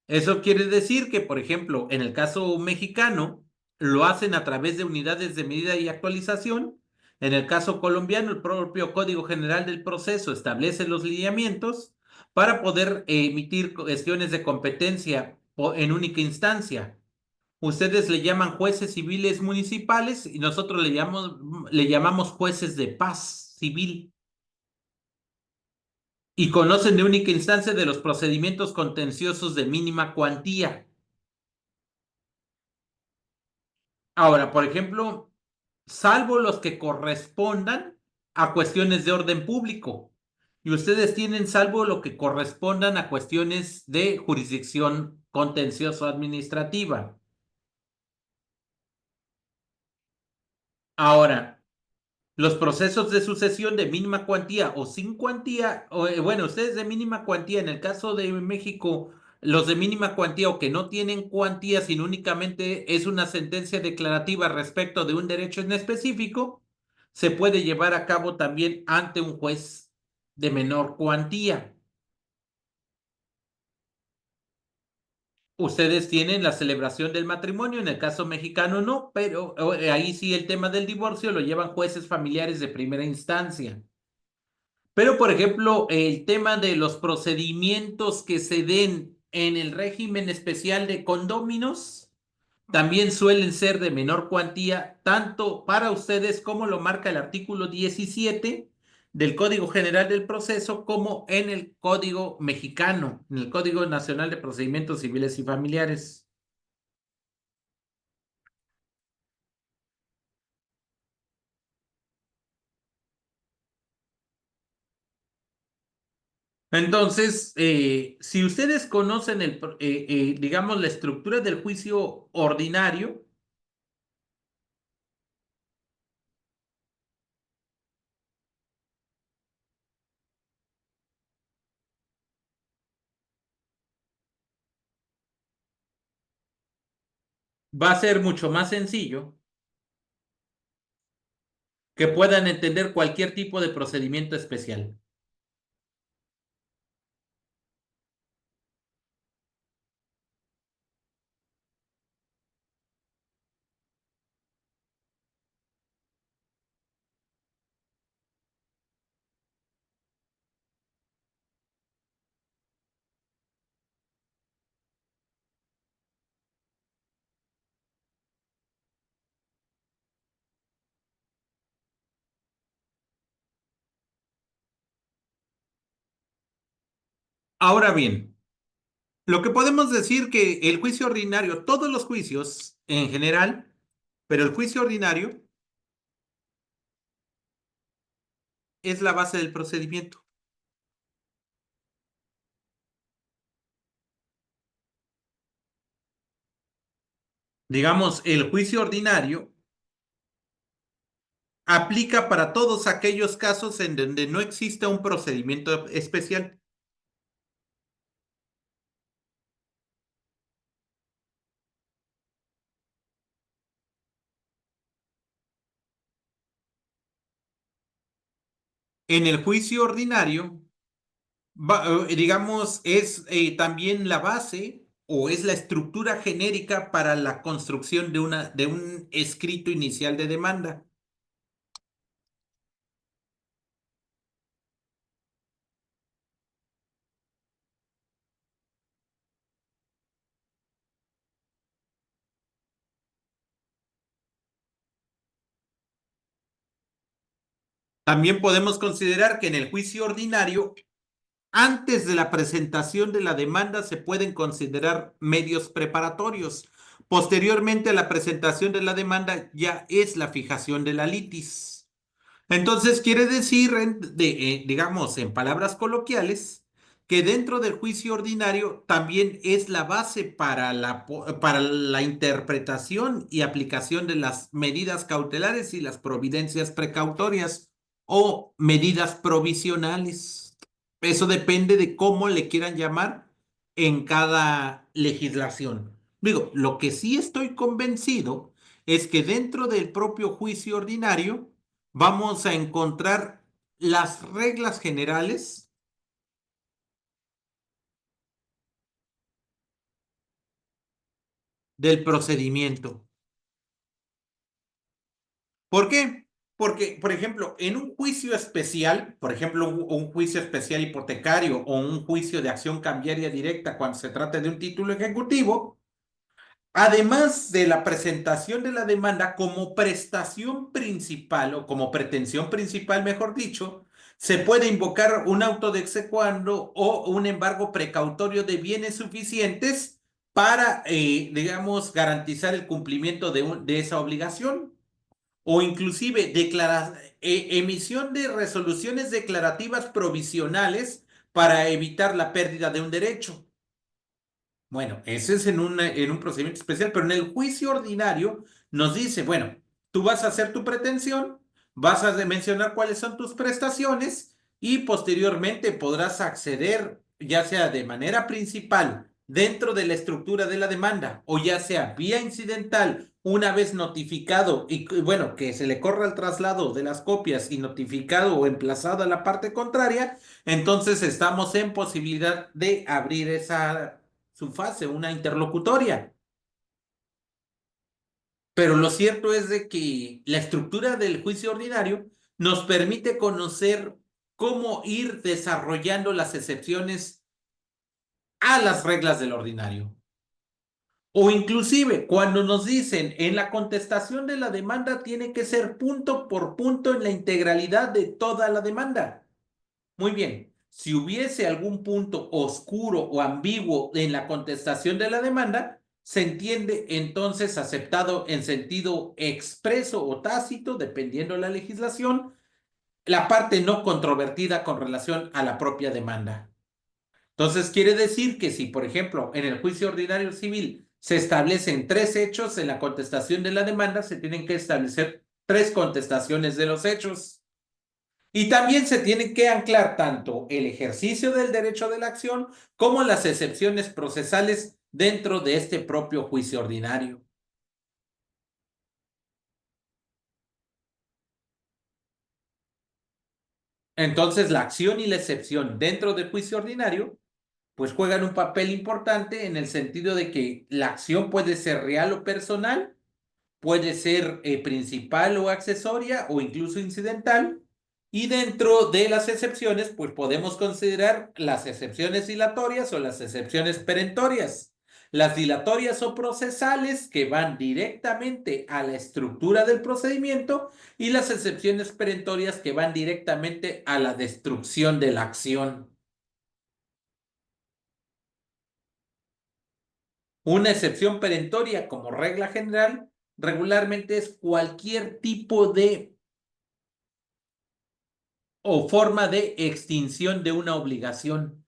Eso quiere decir que, por ejemplo, en el caso mexicano, lo hacen a través de unidades de medida y actualización. En el caso colombiano, el propio Código General del Proceso establece los lineamientos para poder emitir cuestiones de competencia en única instancia. Ustedes le llaman jueces civiles municipales y nosotros le llamamos jueces de paz civil y conocen de única instancia de los procedimientos contenciosos de mínima cuantía. Ahora, por ejemplo, salvo los que correspondan a cuestiones de orden público, y ustedes tienen salvo lo que correspondan a cuestiones de jurisdicción contencioso administrativa. Ahora, los procesos de sucesión de mínima cuantía o sin cuantía, bueno, ustedes de mínima cuantía, en el caso de México, los de mínima cuantía o que no tienen cuantía, sino únicamente es una sentencia declarativa respecto de un derecho en específico, se puede llevar a cabo también ante un juez de menor cuantía. Ustedes tienen la celebración del matrimonio, en el caso mexicano no, pero ahí sí el tema del divorcio lo llevan jueces familiares de primera instancia. Pero, por ejemplo, el tema de los procedimientos que se den en el régimen especial de condóminos también suelen ser de menor cuantía, tanto para ustedes como lo marca el artículo 17 del Código General del Proceso, como en el Código Mexicano, en el Código Nacional de Procedimientos Civiles y Familiares. Entonces, si ustedes conocen digamos, la estructura del juicio ordinario, va a ser mucho más sencillo que puedan entender cualquier tipo de procedimiento especial. Ahora bien, lo que podemos decir que el juicio ordinario, todos los juicios en general, pero el juicio ordinario es la base del procedimiento. Digamos, el juicio ordinario aplica para todos aquellos casos en donde no exista un procedimiento especial. En el juicio ordinario, digamos, es también la base o es la estructura genérica para la construcción de un escrito inicial de demanda. También podemos considerar que en el juicio ordinario, antes de la presentación de la demanda, se pueden considerar medios preparatorios. Posteriormente a la presentación de la demanda, ya es la fijación de la litis. Entonces, quiere decir, digamos, en palabras coloquiales, que dentro del juicio ordinario también es la base para la interpretación y aplicación de las medidas cautelares y las providencias precautorias o medidas provisionales. Eso depende de cómo le quieran llamar en cada legislación. Digo, lo que sí estoy convencido es que dentro del propio juicio ordinario vamos a encontrar las reglas generales del procedimiento. ¿Por qué? Porque, por ejemplo, en un juicio especial, por ejemplo, un juicio especial hipotecario o un juicio de acción cambiaria directa cuando se trata de un título ejecutivo, además de la presentación de la demanda como prestación principal o como pretensión principal, mejor dicho, se puede invocar un auto de exequando o un embargo precautorio de bienes suficientes para, digamos, garantizar el cumplimiento de esa obligación. o inclusive emisión de resoluciones declarativas provisionales para evitar la pérdida de un derecho. Bueno, ese es en un procedimiento especial, pero en el juicio ordinario nos dice, bueno, tú vas a hacer tu pretensión, vas a mencionar cuáles son tus prestaciones y posteriormente podrás acceder, ya sea de manera principal dentro de la estructura de la demanda o ya sea vía incidental, una vez notificado y bueno, que se le corra el traslado de las copias y notificado o emplazado a la parte contraria, entonces estamos en posibilidad de abrir esa su fase, una interlocutoria. Pero lo cierto es de que la estructura del juicio ordinario nos permite conocer cómo ir desarrollando las excepciones a las reglas del ordinario. O inclusive cuando nos dicen en la contestación de la demanda tiene que ser punto por punto en la integralidad de toda la demanda. Muy bien, si hubiese algún punto oscuro o ambiguo en la contestación de la demanda, se entiende entonces aceptado en sentido expreso o tácito, dependiendo de la legislación, la parte no controvertida con relación a la propia demanda. Entonces, quiere decir que si, por ejemplo, en el juicio ordinario civil se establecen 3 hechos en la contestación de la demanda, se tienen que establecer 3 contestaciones de los hechos. Y también se tiene que anclar tanto el ejercicio del derecho de la acción como las excepciones procesales dentro de este propio juicio ordinario. Entonces, la acción y la excepción dentro del juicio ordinario, pues juegan un papel importante en el sentido de que la acción puede ser real o personal, puede ser principal o accesoria o incluso incidental. Y dentro de las excepciones, pues podemos considerar las excepciones dilatorias o las excepciones perentorias. Las dilatorias o procesales que van directamente a la estructura del procedimiento y las excepciones perentorias que van directamente a la destrucción de la acción. Una excepción perentoria como regla general regularmente es cualquier tipo de o forma de extinción de una obligación.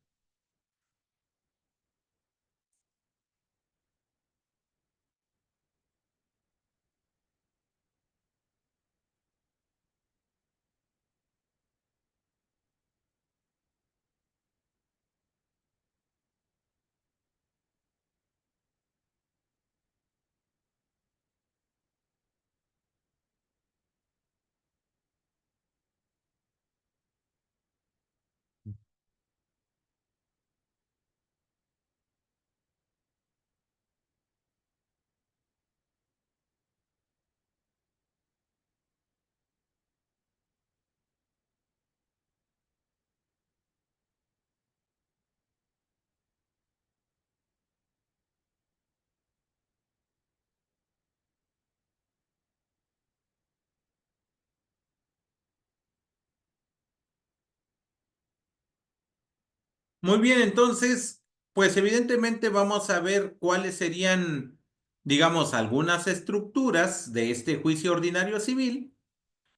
Muy bien, entonces, pues evidentemente vamos a ver cuáles serían, digamos, algunas estructuras de este juicio ordinario civil.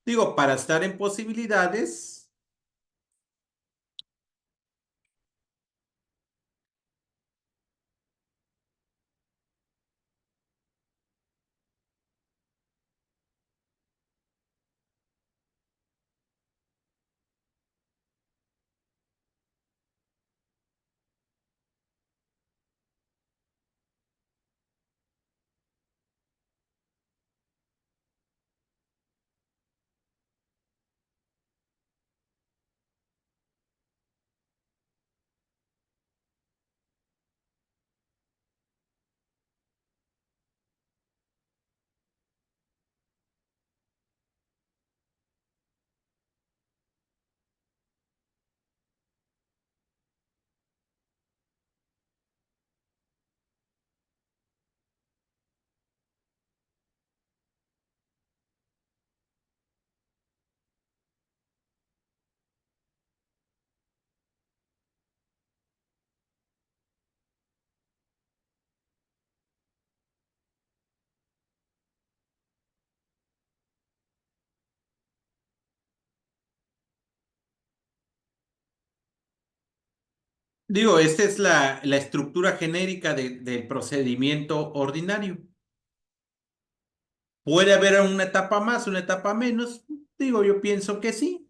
Digo, para estar en posibilidades. Digo, esta es la estructura genérica del procedimiento ordinario. ¿Puede haber una etapa más, una etapa menos? Digo, yo pienso que sí.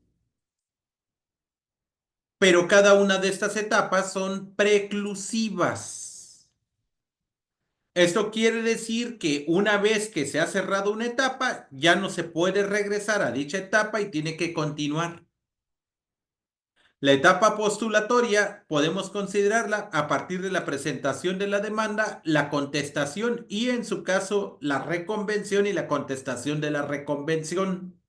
Pero cada una de estas etapas son preclusivas. Esto quiere decir que una vez que se ha cerrado una etapa, ya no se puede regresar a dicha etapa y tiene que continuar. La etapa postulatoria podemos considerarla a partir de la presentación de la demanda, la contestación y en su caso la reconvención y la contestación de la reconvención.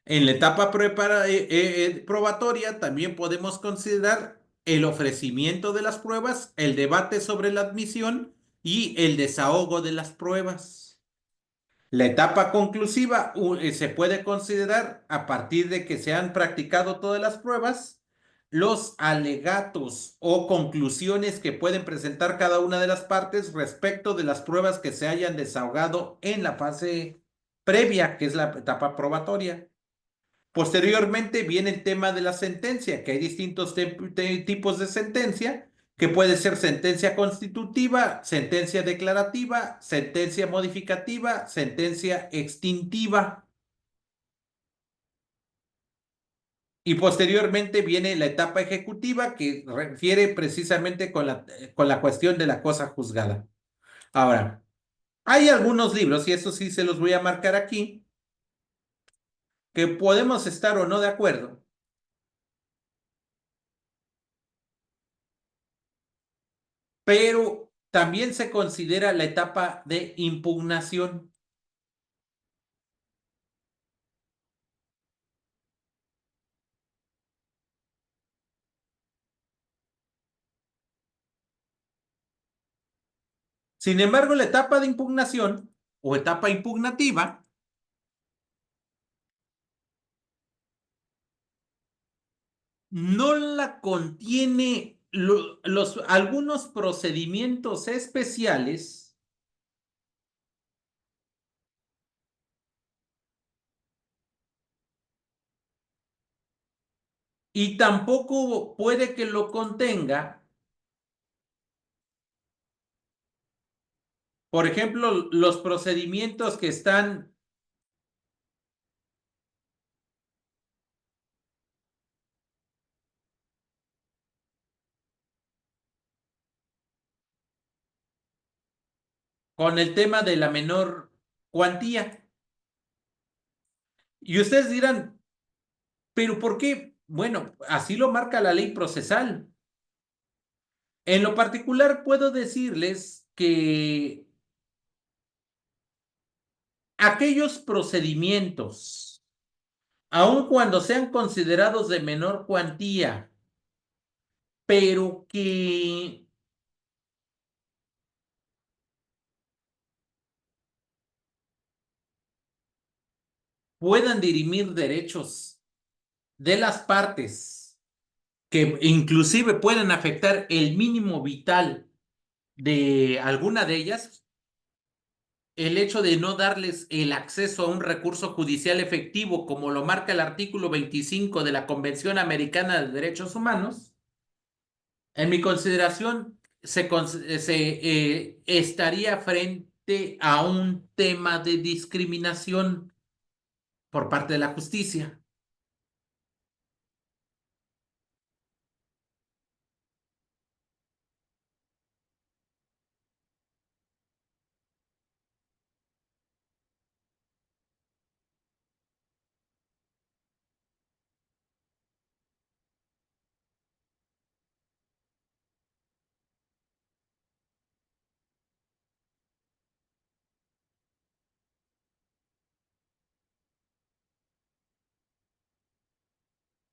En la etapa probatoria también podemos considerar el ofrecimiento de las pruebas, el debate sobre la admisión y el desahogo de las pruebas. La etapa conclusiva se puede considerar a partir de que se han practicado todas las pruebas, los alegatos o conclusiones que pueden presentar cada una de las partes respecto de las pruebas que se hayan desahogado en la fase previa, que es la etapa probatoria. Posteriormente viene el tema de la sentencia, que hay distintos tipos de sentencia, que puede ser sentencia constitutiva, sentencia declarativa, sentencia modificativa, sentencia extintiva. Y posteriormente viene la etapa ejecutiva, que refiere precisamente con la cuestión de la cosa juzgada. Ahora, hay algunos libros, y eso sí se los voy a marcar aquí, que podemos estar o no de acuerdo, pero también se considera la etapa de impugnación. Sin embargo, la etapa de impugnación o etapa impugnativa no la contiene algunos procedimientos especiales y tampoco puede que lo contenga, por ejemplo, los procedimientos que están con el tema de la menor cuantía. Y ustedes dirán, ¿pero por qué? Bueno, así lo marca la ley procesal. En lo particular, puedo decirles que aquellos procedimientos, aun cuando sean considerados de menor cuantía, pero que puedan dirimir derechos de las partes, que inclusive puedan afectar el mínimo vital de alguna de ellas, el hecho de no darles el acceso a un recurso judicial efectivo, como lo marca el artículo 25 de la Convención Americana de Derechos Humanos, en mi consideración estaría frente a un tema de discriminación por parte de la justicia.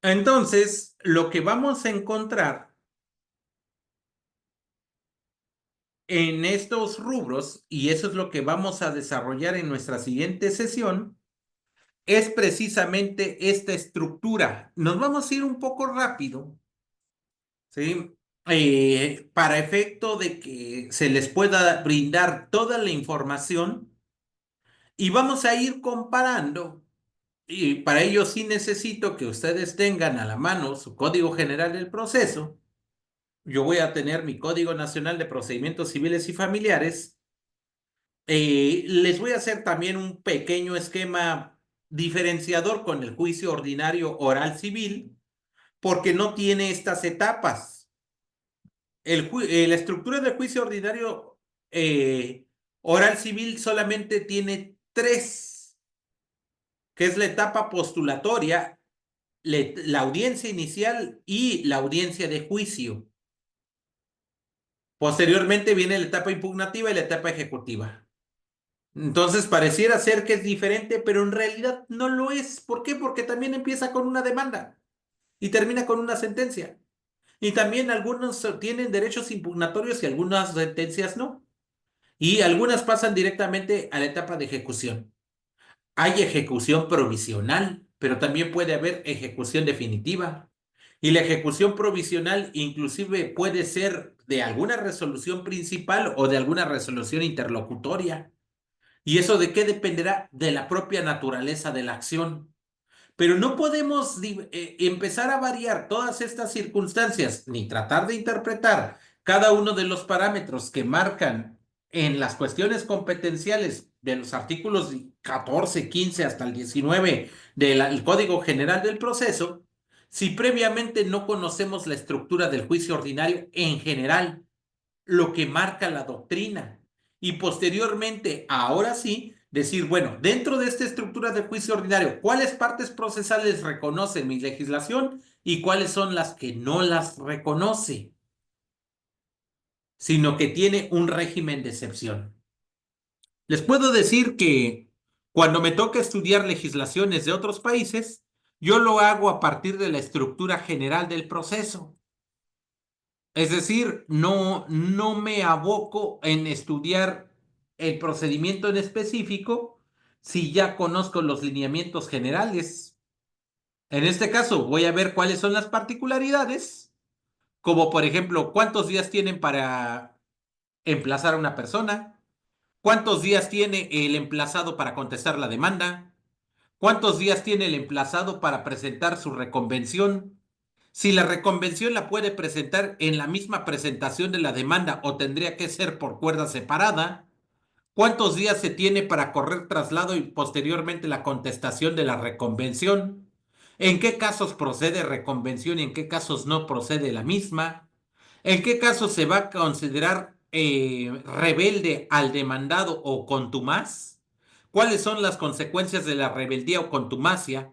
Entonces, lo que vamos a encontrar en estos rubros, y eso es lo que vamos a desarrollar en nuestra siguiente sesión, es precisamente esta estructura. Nos vamos a ir un poco rápido, ¿sí? Para efecto de que se les pueda brindar toda la información y vamos a ir comparando. Y para ello sí necesito que ustedes tengan a la mano su Código General del Proceso yo voy a tener mi Código Nacional de Procedimientos Civiles y Familiares. Les voy a hacer también un pequeño esquema diferenciador con el juicio ordinario oral civil, porque no tiene estas etapas. La estructura del juicio ordinario oral civil solamente tiene tres, que es la etapa postulatoria, la audiencia inicial y la audiencia de juicio. Posteriormente viene la etapa impugnativa y la etapa ejecutiva. Entonces pareciera ser que es diferente, pero en realidad no lo es. ¿Por qué? Porque también empieza con una demanda y termina con una sentencia. Y también algunos tienen derechos impugnatorios y algunas sentencias no. Y algunas pasan directamente a la etapa de ejecución. Hay ejecución provisional, pero también puede haber ejecución definitiva. Y la ejecución provisional inclusive puede ser de alguna resolución principal o de alguna resolución interlocutoria. ¿Y eso de qué dependerá? De la propia naturaleza de la acción. Pero no podemos empezar a variar todas estas circunstancias ni tratar de interpretar cada uno de los parámetros que marcan en las cuestiones competenciales de los artículos 14, 15 hasta el 19 del Código General del Proceso, si previamente no conocemos la estructura del juicio ordinario en general, lo que marca la doctrina, y posteriormente, ahora sí, decir, bueno, dentro de esta estructura de juicio ordinario, ¿cuáles partes procesales reconoce mi legislación y cuáles son las que no las reconoce, sino que tiene un régimen de excepción? Les puedo decir que cuando me toca estudiar legislaciones de otros países, yo lo hago a partir de la estructura general del proceso. Es decir, no me aboco en estudiar el procedimiento en específico si ya conozco los lineamientos generales. En este caso, voy a ver cuáles son las particularidades, como por ejemplo, cuántos días tienen para emplazar a una persona, cuántos días tiene el emplazado para contestar la demanda, cuántos días tiene el emplazado para presentar su reconvención, si la reconvención la puede presentar en la misma presentación de la demanda o tendría que ser por cuerda separada, cuántos días se tiene para correr traslado y posteriormente la contestación de la reconvención, en qué casos procede reconvención y en qué casos no procede la misma, en qué casos se va a considerar rebelde al demandado o contumaz, cuáles son las consecuencias de la rebeldía o contumacia,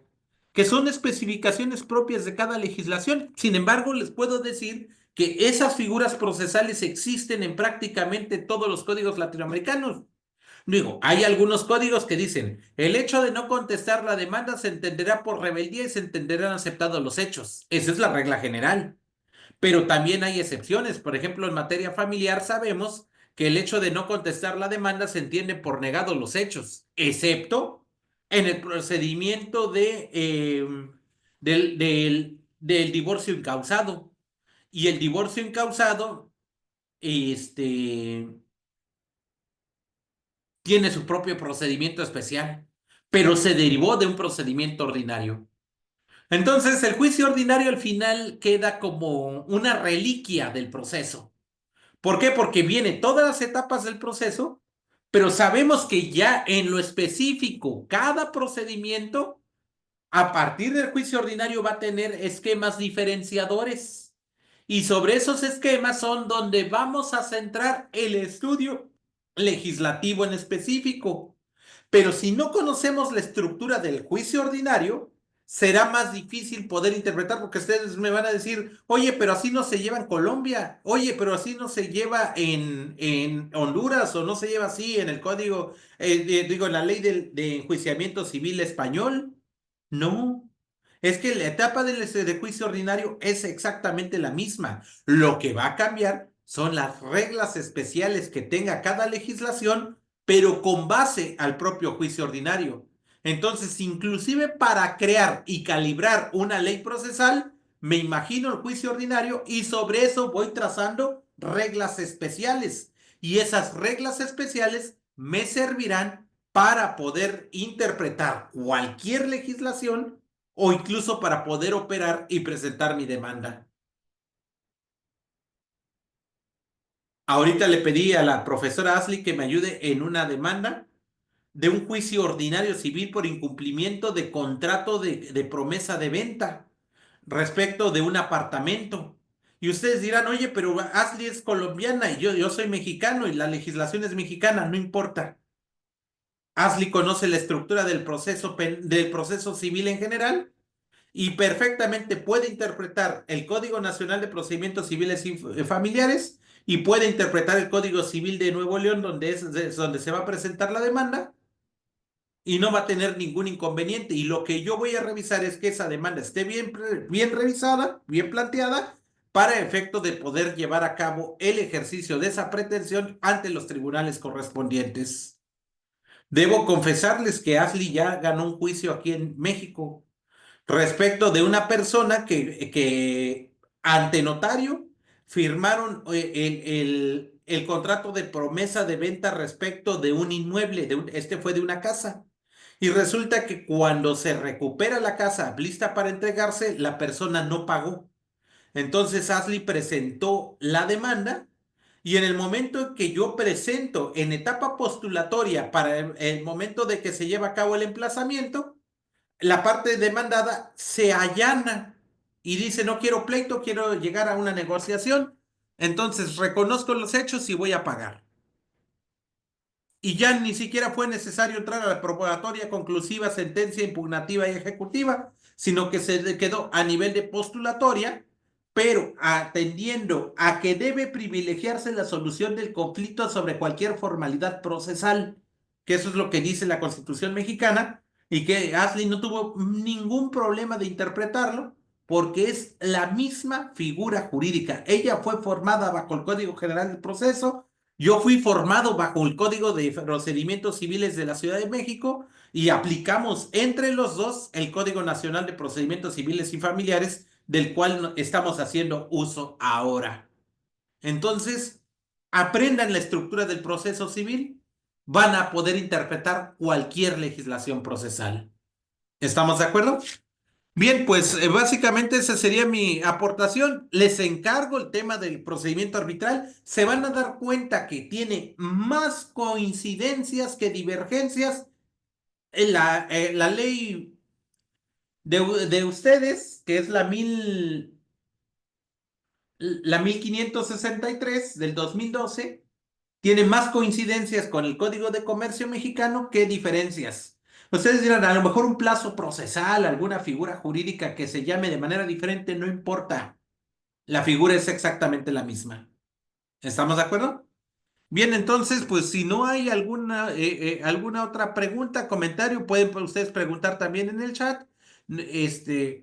que son especificaciones propias de cada legislación. Sin embargo, les puedo decir que esas figuras procesales existen en prácticamente todos los códigos latinoamericanos. Digo, hay algunos códigos que dicen, el hecho de no contestar la demanda se entenderá por rebeldía y se entenderán aceptados los hechos. Esa es la regla general. Pero también hay excepciones. Por ejemplo, en materia familiar sabemos que el hecho de no contestar la demanda se entiende por negados los hechos, excepto en el procedimiento del divorcio incausado. Y el divorcio incausado tiene su propio procedimiento especial, pero se derivó de un procedimiento ordinario. Entonces, el juicio ordinario al final queda como una reliquia del proceso. ¿Por qué? Porque viene todas las etapas del proceso, pero sabemos que ya en lo específico, cada procedimiento, a partir del juicio ordinario, va a tener esquemas diferenciadores. Y sobre esos esquemas son donde vamos a centrar el estudio legislativo en específico. Pero si no conocemos la estructura del juicio ordinario, será más difícil poder interpretar, porque ustedes me van a decir, oye, pero así no se lleva en Colombia, oye, pero así no se lleva en Honduras, o no se lleva así en el código, en la ley de enjuiciamiento civil español. No, es que la etapa de juicio ordinario es exactamente la misma. Lo que va a cambiar son las reglas especiales que tenga cada legislación, pero con base al propio juicio ordinario. Entonces, inclusive para crear y calibrar una ley procesal, me imagino el juicio ordinario y sobre eso voy trazando reglas especiales. Y esas reglas especiales me servirán para poder interpretar cualquier legislación o incluso para poder operar y presentar mi demanda. Ahorita le pedí a la profesora Ashley que me ayude en una demanda de un juicio ordinario civil por incumplimiento de contrato de promesa de venta respecto de un apartamento. Y ustedes dirán, oye, pero Ashley es colombiana y yo soy mexicano y la legislación es mexicana, no importa. Ashley conoce la estructura del proceso civil en general y perfectamente puede interpretar el Código Nacional de Procedimientos Civiles y Familiares y puede interpretar el Código Civil de Nuevo León, donde se va a presentar la demanda, y no va a tener ningún inconveniente. Y lo que yo voy a revisar es que esa demanda esté bien revisada, bien planteada, para efecto de poder llevar a cabo el ejercicio de esa pretensión ante los tribunales correspondientes. Debo confesarles que Ashley ya ganó un juicio aquí en México respecto de una persona que ante notario firmaron el contrato de promesa de venta respecto de un inmueble, este fue de una casa. Y resulta que cuando se recupera la casa lista para entregarse, la persona no pagó. Entonces Ashley presentó la demanda y en el momento en que yo presento en etapa postulatoria para el momento de que se lleva a cabo el emplazamiento, la parte demandada se allana y dice, no quiero pleito, quiero llegar a una negociación. Entonces reconozco los hechos y voy a pagar. Y ya ni siquiera fue necesario entrar a la probatoria conclusiva, sentencia impugnativa y ejecutiva, sino que se quedó a nivel de postulatoria, pero atendiendo a que debe privilegiarse la solución del conflicto sobre cualquier formalidad procesal, que eso es lo que dice la Constitución mexicana, y que Ashley no tuvo ningún problema de interpretarlo, porque es la misma figura jurídica. Ella fue formada bajo el Código General del Proceso. Yo fui formado bajo el Código de Procedimientos Civiles de la Ciudad de México y aplicamos entre los dos el Código Nacional de Procedimientos Civiles y Familiares, del cual estamos haciendo uso ahora. Entonces, aprendan la estructura del proceso civil, van a poder interpretar cualquier legislación procesal. ¿Estamos de acuerdo? Bien, pues básicamente esa sería mi aportación. Les encargo el tema del procedimiento arbitral. Se van a dar cuenta que tiene más coincidencias que divergencias en la ley de ustedes, que es la 1563 del 2012, tiene más coincidencias con el Código de Comercio mexicano que diferencias. Ustedes dirán, a lo mejor un plazo procesal, alguna figura jurídica que se llame de manera diferente, no importa. La figura es exactamente la misma. ¿Estamos de acuerdo? Bien, entonces, pues si no hay alguna otra pregunta, comentario, pueden ustedes preguntar también en el chat.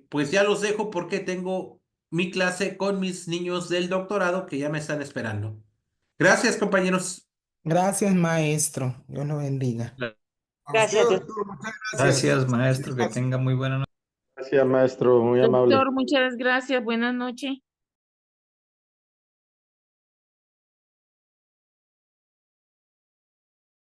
Pues ya los dejo porque tengo mi clase con mis niños del doctorado que ya me están esperando. Gracias, compañeros. Gracias, maestro. Dios lo bendiga. Gracias, doctor. Doctor, muchas Gracias, maestro, que tenga muy buena noche. Gracias, maestro, muy amable. Doctor, muchas gracias. Buenas noches.